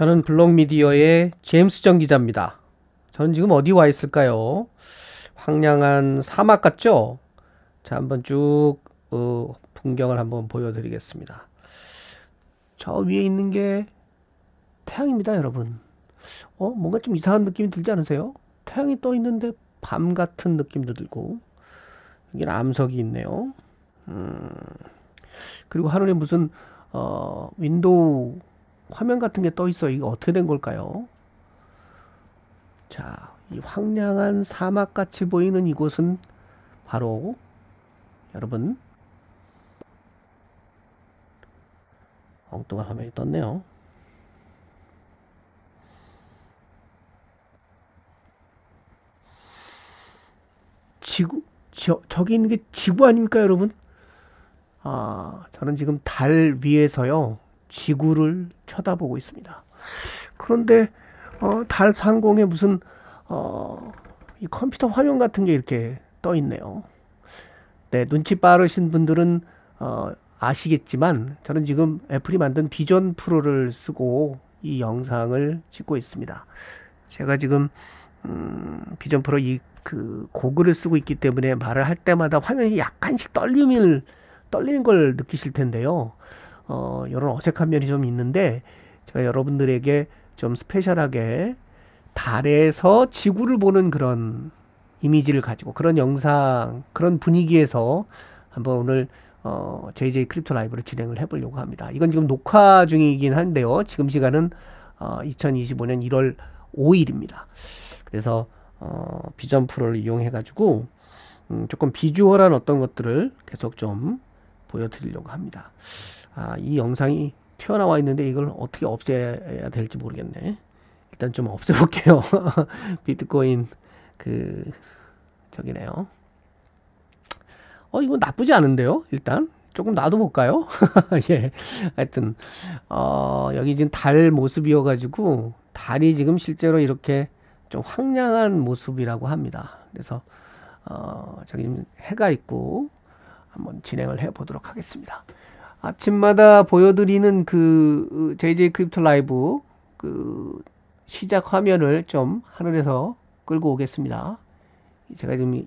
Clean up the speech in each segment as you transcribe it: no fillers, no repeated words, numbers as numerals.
저는 블록미디어의 제임스 정 기자입니다. 저는 지금 어디 와 있을까요? 황량한 사막 같죠? 자, 한번 쭉 풍경을 한번 보여드리겠습니다. 저 위에 있는 게 태양입니다, 여러분. 뭔가 좀 이상한 느낌이 들지 않으세요? 태양이 떠 있는데 밤 같은 느낌도 들고 여기는 암석이 있네요. 그리고 하늘에 무슨 윈도우 화면 같은 게 떠 있어요. 이거 어떻게 된 걸까요? 자, 이 황량한 사막같이 보이는 이곳은 바로 여러분 엉뚱한 화면이 떴네요. 지구, 저기 있는 게 지구 아닙니까, 여러분? 저는 지금 달 위에서요, 지구를 쳐다보고 있습니다. 그런데 달 상공에 무슨 이 컴퓨터 화면 같은 게 이렇게 떠 있네요. 네, 눈치 빠르신 분들은 아시겠지만 저는 지금 애플이 만든 비전 프로를 쓰고 이 영상을 찍고 있습니다. 제가 지금 비전 프로 이 그 고글을 쓰고 있기 때문에 말을 할 때마다 화면이 약간씩 떨리는 걸 느끼실 텐데요. 이런 어색한 면이 좀 있는데 제가 여러분들에게 좀 스페셜하게 달에서 지구를 보는 그런 이미지를 가지고 그런 영상, 그런 분위기에서 한번 오늘 JJ 크립토 라이브를 진행을 해보려고 합니다. 이건 지금 녹화 중이긴 한데요. 지금 시간은 2025년 1월 5일입니다. 그래서 비전 프로를 이용해 가지고 조금 비주얼한 어떤 것들을 계속 좀 보여드리려고 합니다. 이 영상이 튀어나와 있는데 이걸 어떻게 없애야 될지 모르겠네. 일단 좀 없애볼게요. 비트코인 저기네요. 이거 나쁘지 않은데요. 일단 조금 놔둬볼까요? 예. 하여튼 여기 지금 달 모습이어가지고 달이 지금 실제로 이렇게 좀 황량한 모습이라고 합니다. 그래서 저기 지금 해가 있고 한번 진행을 해 보도록 하겠습니다. 아침마다 보여드리는 그 JJ 크립토 라이브 그 시작 화면을 좀 하늘에서 끌고 오겠습니다. 제가 지금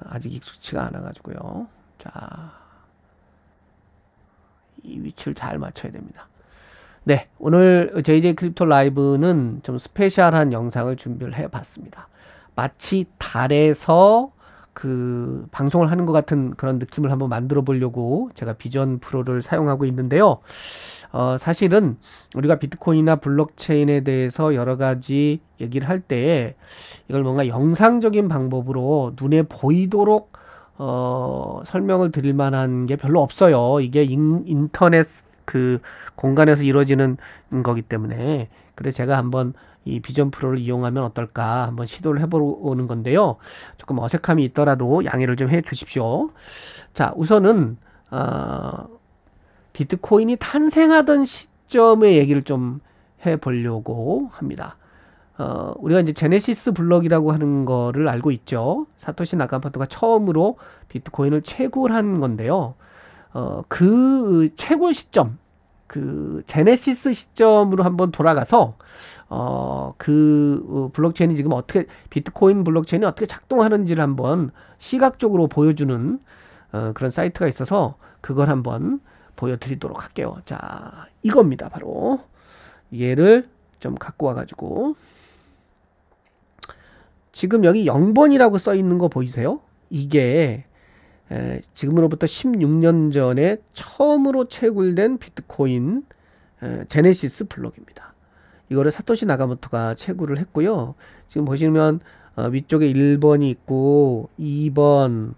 아직 익숙치가 않아 가지고요. 자, 이 위치를 잘 맞춰야 됩니다. 네, 오늘 JJ 크립토 라이브는 좀 스페셜한 영상을 준비를 해 봤습니다. 마치 달에서 그 방송을 하는 것 같은 그런 느낌을 한번 만들어 보려고 제가 비전 프로를 사용하고 있는데요. 사실은 우리가 비트코인이나 블록체인에 대해서 여러 가지 얘기를 할 때 이걸 뭔가 영상적인 방법으로 눈에 보이도록 설명을 드릴 만한 게 별로 없어요. 이게 인터넷 그 공간에서 이루어지는 거기 때문에 그래서 제가 한번 이 비전 프로를 이용하면 어떨까 한번 시도를 해보는 건데요. 조금 어색함이 있더라도 양해를 좀 해 주십시오. 자, 우선은 비트코인이 탄생하던 시점의 얘기를 좀 해보려고 합니다. 우리가 이제 제네시스 블록이라고 하는 거를 알고 있죠. 사토시 나카모토가 처음으로 비트코인을 채굴한 건데요. 그 채굴 시점, 그 제네시스 시점으로 한번 돌아가서 블록체인이 지금 어떻게 비트코인 블록체인이 어떻게 작동하는지를 한번 시각적으로 보여주는 그런 사이트가 있어서 그걸 한번 보여드리도록 할게요. 자, 이겁니다. 바로 얘를 좀 갖고 와가지고 지금 여기 0번이라고 써 있는 거 보이세요? 이게 지금으로부터 16년 전에 처음으로 채굴된 비트코인 제네시스 블록입니다. 이거를 사토시 나카모토가 채굴을 했고요. 지금 보시면 위쪽에 1번이 있고 2번,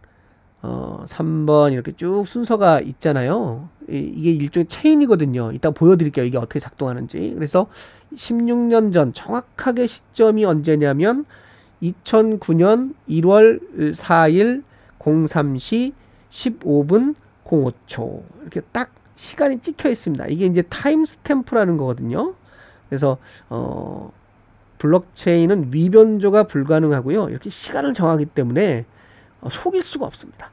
3번 이렇게 쭉 순서가 있잖아요. 이게 일종의 체인이거든요. 이따 보여드릴게요. 이게 어떻게 작동하는지. 그래서 16년 전 정확하게 시점이 언제냐면 2009년 1월 4일 03시 15분 05초 이렇게 딱 시간이 찍혀 있습니다. 이게 이제 타임 스탬프라는 거거든요. 그래서 블록체인은 위변조가 불가능하고요. 이렇게 시간을 정하기 때문에 속일 수가 없습니다.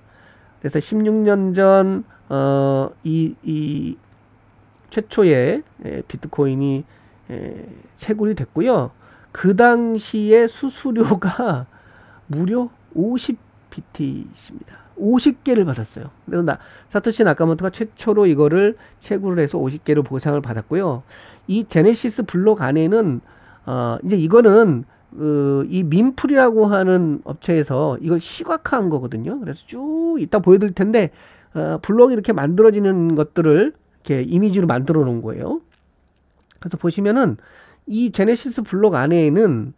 그래서 16년 전 이 최초의 비트코인이 채굴이 됐고요. 그 당시에 수수료가 무려 50BTC입니다. 50개를 받았어요. 그래서 사토시 나카모토가 최초로 이거를 채굴을 해서 50개를 보상을 받았고요. 이 제네시스 블록 안에는 이제 이거는 이 민풀이라고 하는 업체에서 이걸 시각화한 거거든요. 그래서 쭉 이따 보여드릴 텐데 블록이 이렇게 만들어지는 것들을 이렇게 이미지로 만들어 놓은 거예요. 그래서 보시면은 이 제네시스 블록 안에는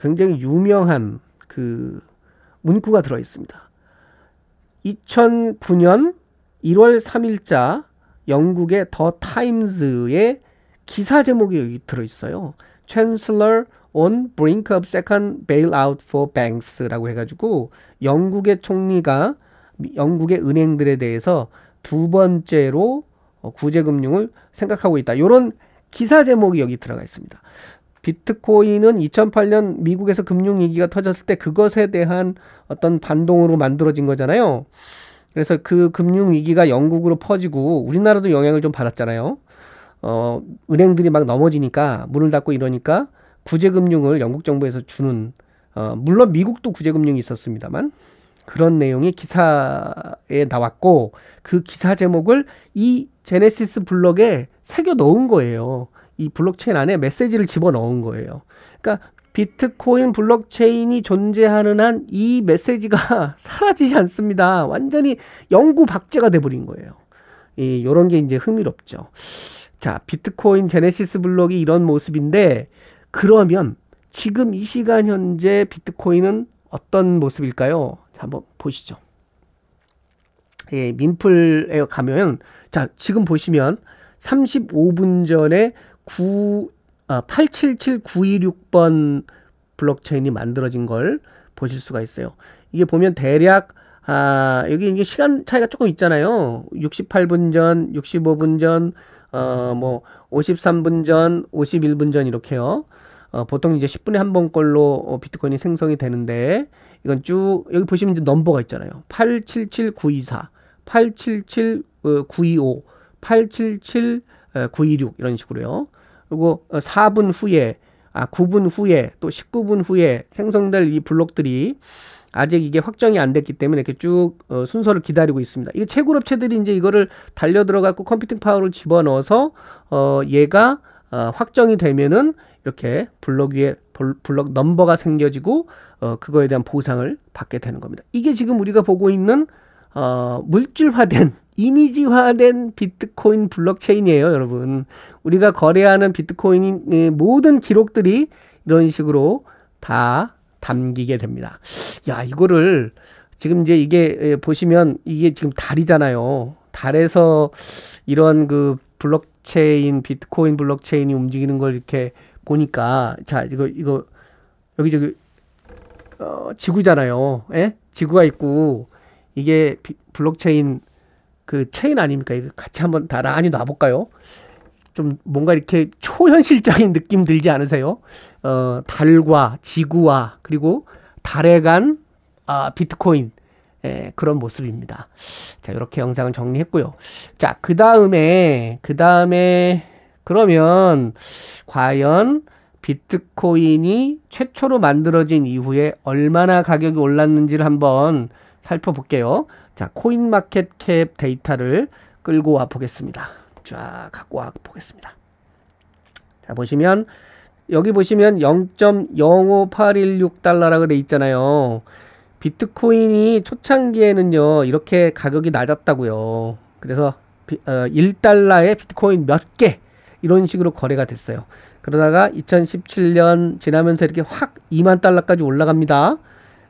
굉장히 유명한 그 문구가 들어 있습니다. 2009년 1월 3일자 영국의 더 타임즈의 기사 제목이 여기 들어 있어요. Chancellor on brink of second bailout for banks라고 해가지고 영국의 총리가 영국의 은행들에 대해서 두 번째로 구제금융을 생각하고 있다. 이런 기사 제목이 여기 들어가 있습니다. 비트코인은 2008년 미국에서 금융위기가 터졌을 때 그것에 대한 어떤 반동으로 만들어진 거잖아요. 그래서 그 금융위기가 영국으로 퍼지고 우리나라도 영향을 좀 받았잖아요. 은행들이 막 넘어지니까 문을 닫고 이러니까 구제금융을 영국 정부에서 주는 물론 미국도 구제금융이 있었습니다만 그런 내용이 기사에 나왔고 그 기사 제목을 이 제네시스 블록에 새겨 넣은 거예요. 이 블록체인 안에 메시지를 집어넣은 거예요. 그러니까 비트코인 블록체인이 존재하는 한 이 메시지가 사라지지 않습니다. 완전히 영구 박제가 돼버린 거예요. 요런 게 이제 흥미롭죠. 자, 비트코인 제네시스 블록이 이런 모습인데 그러면 지금 이 시간 현재 비트코인은 어떤 모습일까요? 자, 한번 보시죠. 민플에 가면 자, 지금 보시면 35분 전에 877926번 블록체인이 만들어진 걸 보실 수가 있어요. 이게 보면 대략 여기 이게 시간 차이가 조금 있잖아요. 68분 전, 65분 전, 뭐 53분 전, 51분 전 이렇게요. 보통 이제 10분에 한 번 걸로 비트코인이 생성이 되는데 이건 쭉 여기 보시면 이제 넘버가 있잖아요. 877924, 877925, 877926 이런 식으로요. 그리고 4분 후에 9분 후에 또 19분 후에 생성될 이 블록들이 아직 이게 확정이 안 됐기 때문에 이렇게 쭉 순서를 기다리고 있습니다. 이게 채굴업체들이 이제 이거를 달려 들어가고 컴퓨팅 파워를 집어넣어서 얘가 확정이 되면은 이렇게 블록 위에 블록 넘버가 생겨지고 그거에 대한 보상을 받게 되는 겁니다. 이게 지금 우리가 보고 있는 물질화된 이미지화된 비트코인 블록체인이에요, 여러분. 우리가 거래하는 비트코인의 모든 기록들이 이런 식으로 다 담기게 됩니다. 야, 이거를 지금 이제 이게 보시면 이게 지금 달이잖아요. 달에서 이런 그 블록체인, 비트코인 블록체인이 움직이는 걸 이렇게 보니까 자, 이거 여기저기 지구잖아요. 예? 지구가 있고 이게 블록체인 그 체인 아닙니까? 이거 같이 한번 나란히 놔볼까요? 좀 뭔가 이렇게 초현실적인 느낌 들지 않으세요? 달과 지구와 그리고 달에 간 비트코인 그런 모습입니다. 자, 이렇게 영상을 정리했고요. 자, 그 다음에 그러면 과연 비트코인이 최초로 만들어진 이후에 얼마나 가격이 올랐는지를 한번 살펴볼게요. 자, 코인마켓캡 데이터를 끌고 와 보겠습니다. 쫙 갖고 와 보겠습니다. 자, 보시면 여기 보시면 0.05816달러라고 돼 있잖아요. 비트코인이 초창기에는요 이렇게 가격이 낮았다고요. 그래서 1달러에 비트코인 몇 개 이런 식으로 거래가 됐어요. 그러다가 2017년 지나면서 이렇게 확 2만 달러까지 올라갑니다.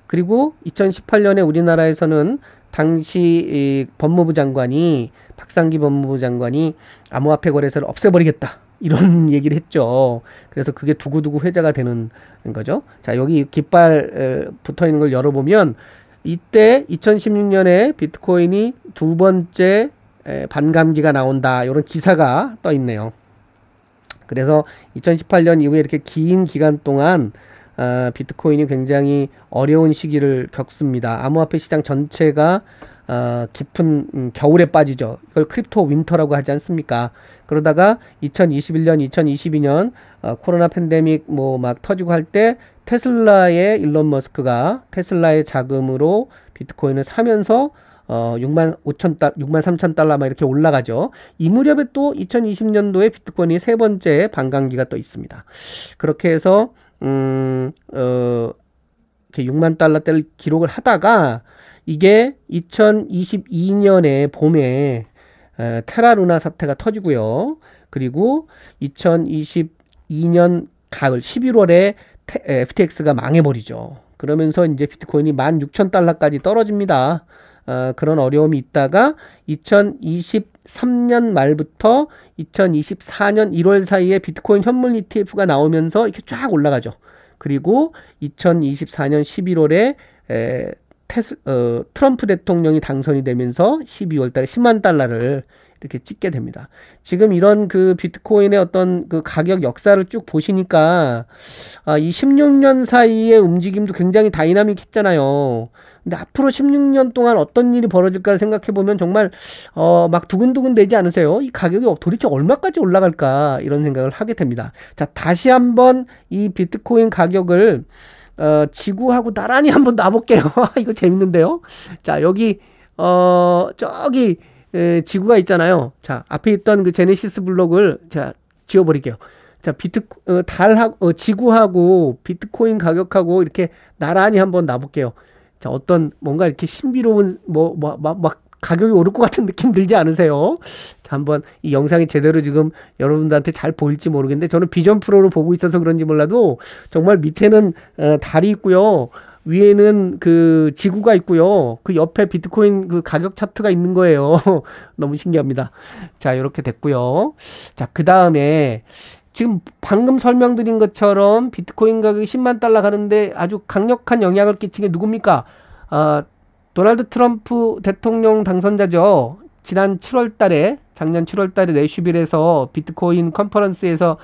그리고 2018년에 우리나라에서는 당시 법무부 장관이 박상기 법무부 장관이 암호화폐 거래소를 없애버리겠다 이런 얘기를 했죠. 그래서 그게 두고두고 회자가 되는 거죠. 자, 여기 깃발 붙어 있는 걸 열어보면 이때 2016년에 비트코인이 두 번째 반감기가 나온다 이런 기사가 떠 있네요. 그래서 2018년 이후에 이렇게 긴 기간 동안 비트코인이 굉장히 어려운 시기를 겪습니다. 암호화폐 시장 전체가 깊은 겨울에 빠지죠. 이걸 크립토 윈터라고 하지 않습니까? 그러다가 2021년, 2022년 코로나 팬데믹 뭐 막 터지고 할 때 테슬라의 일론 머스크가 테슬라의 자금으로 비트코인을 사면서 6만 3천 달러 막 이렇게 올라가죠. 이 무렵에 또 2020년도에 비트코인이 세 번째 반감기가 또 있습니다. 그렇게 해서 이렇게 6만 달러대를 기록을 하다가 이게 2022년에 봄에 테라루나 사태가 터지고요. 그리고 2022년 가을 11월에 FTX가 망해버리죠. 그러면서 이제 비트코인이 16,000달러까지 떨어집니다. 그런 어려움이 있다가 2023년 말부터 2024년 1월 사이에 비트코인 현물 ETF가 나오면서 이렇게 쫙 올라가죠. 그리고 2024년 11월에 트럼프 대통령이 당선이 되면서 12월 달에 10만 달러를 이렇게 찍게 됩니다. 지금 이런 그 비트코인의 어떤 그 가격 역사를 쭉 보시니까 이 16년 사이의 움직임도 굉장히 다이나믹했잖아요. 근데 앞으로 16년 동안 어떤 일이 벌어질까 생각해 보면 정말 막 두근두근 되지 않으세요? 이 가격이 도대체 얼마까지 올라갈까 이런 생각을 하게 됩니다. 자, 다시 한번 이 비트코인 가격을 지구하고 나란히 한번 놔볼게요. 이거 재밌는데요. 자, 여기 저기 지구가 있잖아요. 자, 앞에 있던 그 제네시스 블록을 자 지워버릴게요. 자, 지구하고 비트코인 가격하고 이렇게 나란히 한번 놔볼게요. 자, 어떤 뭔가 이렇게 신비로운 막 가격이 오를 것 같은 느낌 들지 않으세요? 자, 한번 이 영상이 제대로 지금 여러분들한테 잘 보일지 모르겠는데 저는 비전 프로로 보고 있어서 그런지 몰라도 정말 밑에는 달이 있고요. 위에는 그 지구가 있고요. 그 옆에 비트코인 그 가격 차트가 있는 거예요. 너무 신기합니다. 자, 이렇게 됐고요. 자, 그 다음에 지금 방금 설명드린 것처럼 비트코인 가격이 10만 달러 가는데 아주 강력한 영향을 끼친 게 누굽니까? 도널드 트럼프 대통령 당선자죠. 지난 7월 달에, 작년 7월 달에 내슈빌에서 비트코인 컨퍼런스에서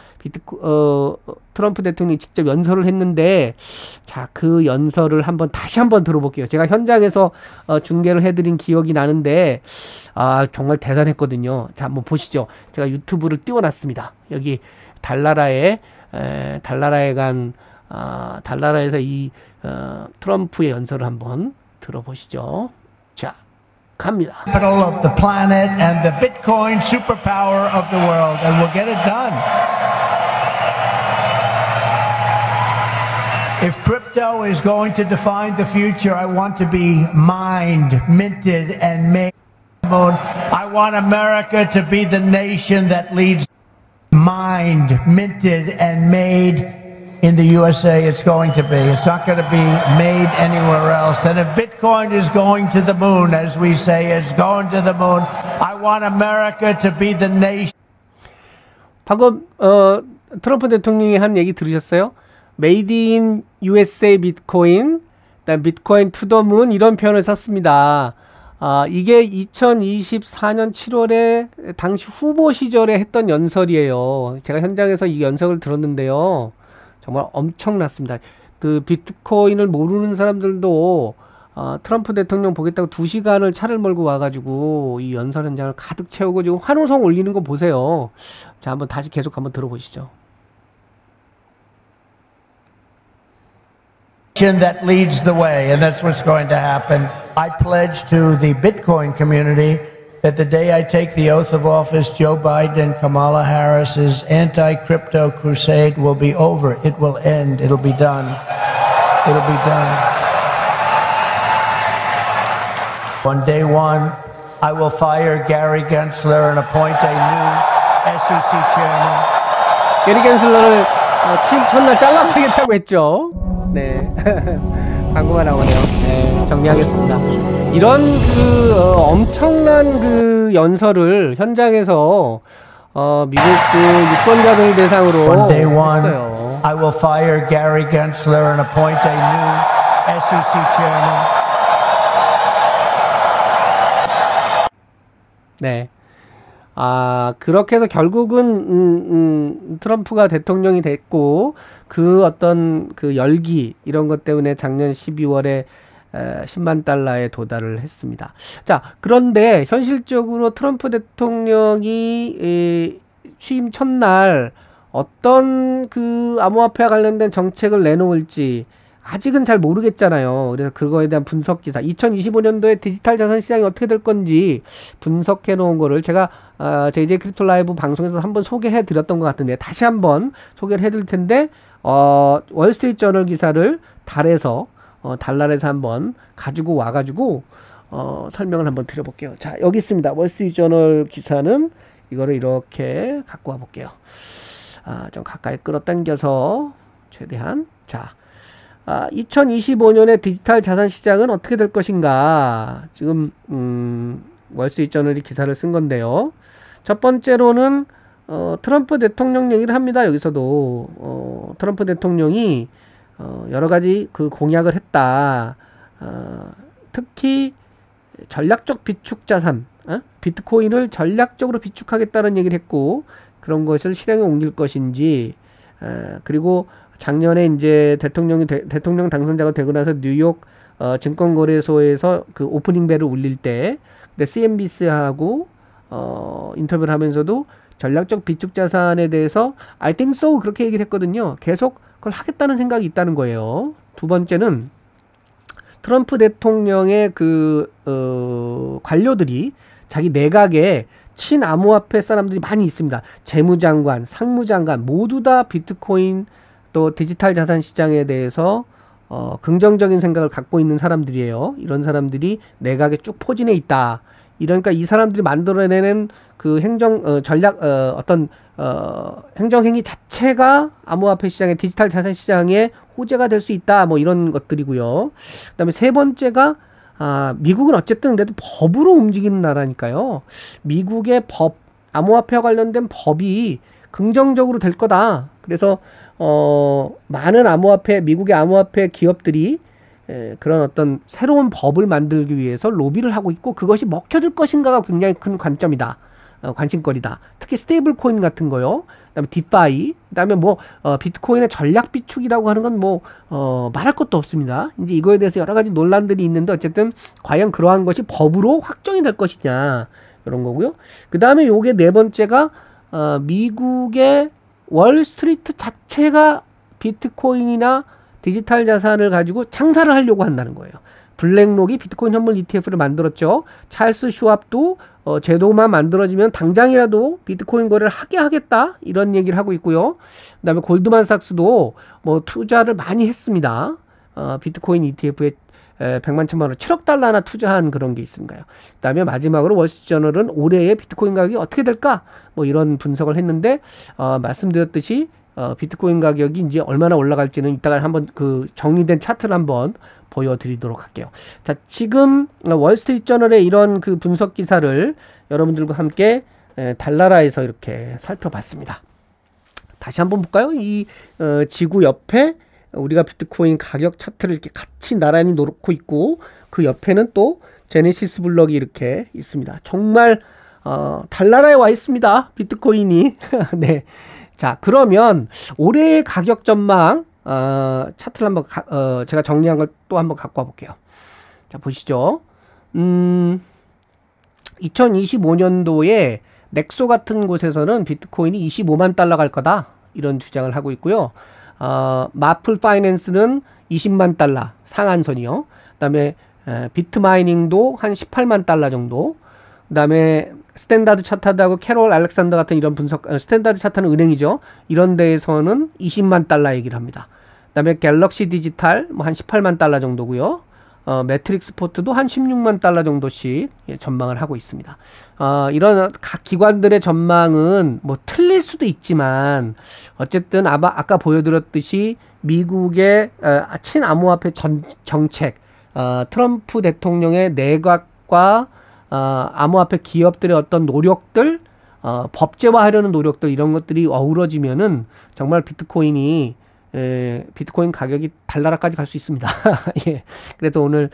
트럼프 대통령이 직접 연설을 했는데, 자, 그 연설을 다시 한번 들어볼게요. 제가 현장에서 중계를 해드린 기억이 나는데, 정말 대단했거든요. 자, 한번 보시죠. 제가 유튜브를 띄워놨습니다. 여기 달나라에서 이 트럼프의 연설을 한번 들어보시죠. 자, 갑니다. Capital of the planet and the Bitcoin superpower of the world, and we'll get it done. If crypto is going to define the future, I want to be mined, minted, and made. I want America to be the nation that leads. Mined, minted, and made in the USA. It's going to be. It's not going to be made anywhere else. And if Bitcoin is going to the moon, as we say, it's going to the moon. I want America to be the nation. 방금 트럼프 대통령이 한 얘기 들으셨어요? Made in USA 비트코인, 비트코인 to the moon 이런 표현을 썼습니다. 이게 2024년 7월에 당시 후보 시절에 했던 연설이에요. 제가 현장에서 이 연설을 들었는데요. 정말 엄청났습니다. 그 비트코인을 모르는 사람들도 트럼프 대통령 보겠다고 2시간을 차를 몰고 와가지고 이 연설 현장을 가득 채우고 지금 환호성 올리는 거 보세요. 자, 다시 계속 한번 들어보시죠. That leads the way, and that's what's going to happen. I pledge to the Bitcoin community that the day I take the oath of office, Joe Biden and Kamala Harris's anti-crypto crusade will be over. It will end. It'll be done. It'll be done. On day one, I will fire Gary Gensler and appoint a new SEC chairman. 게리 겐슬러를 취임 첫날 잘라버리겠다고 했죠. 네. 광고가 나오네요. 네, 정리하겠습니다. 이런 엄청난 연설을 현장에서 미국 유권자들 대상으로 했어요. I will fire Gary Gensler and appoint a new SEC chairman. 네. 그렇게 해서 결국은 트럼프가 대통령이 됐고 그 어떤 그 열기 이런 것 때문에 작년 12월에 10만 달러에 도달을 했습니다. 자, 그런데 현실적으로 트럼프 대통령이 취임 첫날 어떤 그 암호화폐와 관련된 정책을 내놓을지 아직은 잘 모르겠잖아요. 그래서 그거에 대한 분석 기사, 2025년도에 디지털 자산 시장이 어떻게 될 건지 분석해 놓은 거를 제가 JJ 크립토 라이브 방송에서 한번 소개해 드렸던 것 같은데 다시 한번 소개를 해 드릴 텐데 월스트리트 저널 기사를 달날에서 한번 가지고 와가지고 설명을 한번 드려볼게요. 자, 여기 있습니다. 월스트리트 저널 기사는 이거를 이렇게 갖고 와 볼게요. 좀 가까이 끌어당겨서 최대한. 자, 2025년의 디지털 자산 시장은 어떻게 될 것인가. 지금 월스트리트 저널이 기사를 쓴 건데요. 첫 번째로는 트럼프 대통령 얘기를 합니다. 여기서도 트럼프 대통령이 여러 가지 그 공약을 했다. 특히 전략적 비축 자산, 비트코인을 전략적으로 비축하겠다는 얘기를 했고, 그런 것을 실행에 옮길 것인지, 그리고 작년에 이제 대통령 당선자가 되고 나서 뉴욕 증권거래소에서 그 오프닝 벨을 울릴 때, CNBC하고 인터뷰를 하면서도 전략적 비축 자산에 대해서 I think so 그렇게 얘기를 했거든요. 계속 그걸 하겠다는 생각이 있다는 거예요. 두 번째는 트럼프 대통령의 관료들이 자기 내각에 친암호화폐 사람들이 많이 있습니다. 재무장관, 상무장관 모두 다 비트코인 또 디지털 자산 시장에 대해서 긍정적인 생각을 갖고 있는 사람들이에요. 이런 사람들이 내각에 쭉 포진해 있다. 이러니까 이 사람들이 만들어내는 그 행정행위 자체가 암호화폐 시장의 디지털 자산 시장에 호재가 될 수 있다. 뭐 이런 것들이고요. 그다음에 세 번째가 미국은 어쨌든 그래도 법으로 움직이는 나라니까요. 미국의 암호화폐와 관련된 법이 긍정적으로 될 거다. 그래서 많은 미국의 암호화폐 기업들이 그런 어떤 새로운 법을 만들기 위해서 로비를 하고 있고, 그것이 먹혀질 것인가가 굉장히 큰 관점이다. 관심거리다. 특히 스테이블 코인 같은 거요. 그다음에 디파이, 그다음에 비트코인의 전략 비축이라고 하는 건 말할 것도 없습니다. 이제 이거에 대해서 여러 가지 논란들이 있는데, 어쨌든 과연 그러한 것이 법으로 확정이 될 것이냐, 이런 거고요. 그다음에 요게 네 번째가 미국의 월스트리트 자체가 비트코인이나 디지털 자산을 가지고 장사를 하려고 한다는 거예요. 블랙록이 비트코인 현물 ETF를 만들었죠. 찰스 슈왑도 제도만 만들어지면 당장이라도 비트코인 거래를 하게 하겠다, 이런 얘기를 하고 있고요. 그다음에 골드만삭스도 투자를 많이 했습니다. 비트코인 ETF에 100만 천만 원, 7억 달러나 투자한 그런 게 있은가요. 그다음에 마지막으로 월스트리트 저널은 올해의 비트코인 가격이 어떻게 될까, 이런 분석을 했는데, 말씀드렸듯이 비트코인 가격이 이제 얼마나 올라갈지는 이따가 한번 그 정리된 차트를 한번 보여드리도록 할게요. 자, 지금 월스트리트 저널의 이런 그 분석 기사를 여러분들과 함께 달나라에서 이렇게 살펴봤습니다. 다시 한번 볼까요? 이 지구 옆에 우리가 비트코인 가격 차트를 이렇게 같이 나란히 놓고 있고, 그 옆에는 또 제네시스 블럭이 이렇게 있습니다. 정말 달나라에 와 있습니다, 비트코인이. 네. 자, 그러면 올해의 가격 전망 차트를 한번 제가 정리한 걸 또 한번 갖고 와 볼게요. 자, 보시죠. 2025년도에 넥소 같은 곳에서는 비트코인이 25만 달러 갈 거다, 이런 주장을 하고 있고요. 마플 파이낸스는 20만 달러 상한선이요. 그다음에 비트마이닝도 한 18만 달러 정도. 그다음에 스탠다드 차트하고 캐롤 알렉산더 같은 이런 스탠다드 차트는 은행이죠. 이런 데에서는 20만 달러 얘기를 합니다. 그다음에 갤럭시 디지털 한 18만 달러 정도고요. 매트릭스 포트도 한 16만 달러 정도씩 전망을 하고 있습니다. 이런 각 기관들의 전망은 틀릴 수도 있지만, 어쨌든 아까 보여드렸듯이 미국의 친암호화폐 정책, 트럼프 대통령의 내각과 암호화폐 기업들의 어떤 노력들, 법제화하려는 노력들, 이런 것들이 어우러지면은 정말 비트코인 가격이 달나라까지 갈 수 있습니다. 예. 그래서 오늘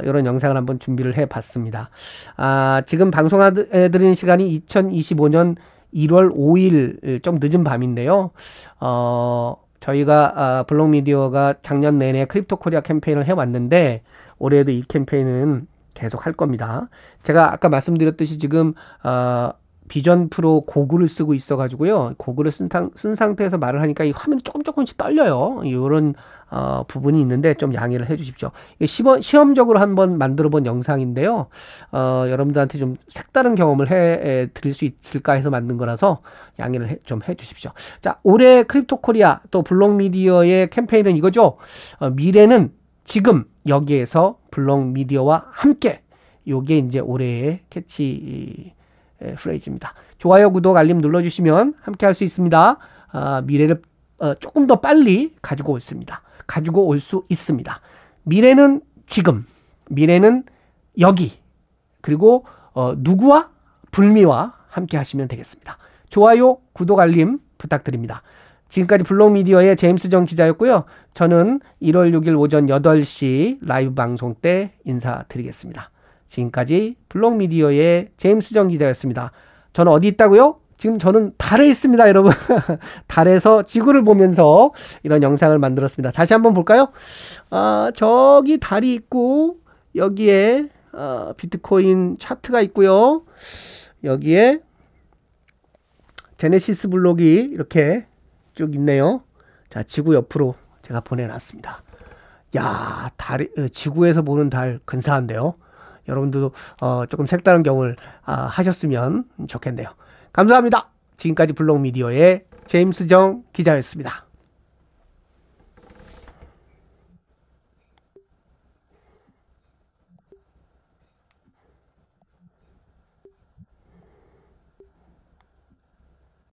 이런 영상을 한번 준비를 해봤습니다. 지금 방송해드리는 시간이 2025년 1월 5일 좀 늦은 밤인데요. 저희가 블록미디어가 작년 내내 크립토 코리아 캠페인을 해왔는데, 올해도 이 캠페인은 계속 할 겁니다. 제가 아까 말씀드렸듯이 지금 비전 프로 고글을 쓰고 있어가지고요. 고글을 쓴 상태에서 말을 하니까 이 화면이 조금씩 떨려요. 이런 부분이 있는데 좀 양해를 해주십시오. 이게 시험적으로 한번 만들어 본 영상인데요. 여러분들한테 좀 색다른 경험을 해 드릴 수 있을까 해서 만든 거라서 양해를 좀 해주십시오. 자, 올해 크립토 코리아 또 블록미디어의 캠페인은 이거죠. 미래는 지금 여기에서 블록미디어와 함께. 요게 이제 올해의 캐치 프레이즈입니다. 좋아요, 구독, 알림 눌러주시면 함께 할 수 있습니다. 미래를 조금 더 빨리 가지고 올 수 있습니다. 미래는 지금, 미래는 여기, 그리고 누구와? 불미와 함께 하시면 되겠습니다. 좋아요, 구독, 알림 부탁드립니다. 지금까지 블록미디어의 제임스 정 기자였고요. 저는 1월 6일 오전 8시 라이브 방송 때 인사드리겠습니다. 지금까지 블록미디어의 제임스 정 기자였습니다. 저는 어디 있다고요? 지금 저는 달에 있습니다, 여러분. 달에서 지구를 보면서 이런 영상을 만들었습니다. 다시 한번 볼까요? 저기 달이 있고 여기에 비트코인 차트가 있고요. 여기에 제네시스 블록이 이렇게 쭉 있네요. 자, 지구 옆으로 제가 보내놨습니다. 야, 지구에서 보는 달 근사한데요. 여러분들도 조금 색다른 경험을 하셨으면 좋겠네요. 감사합니다. 지금까지 블록미디어의 제임스 정 기자였습니다.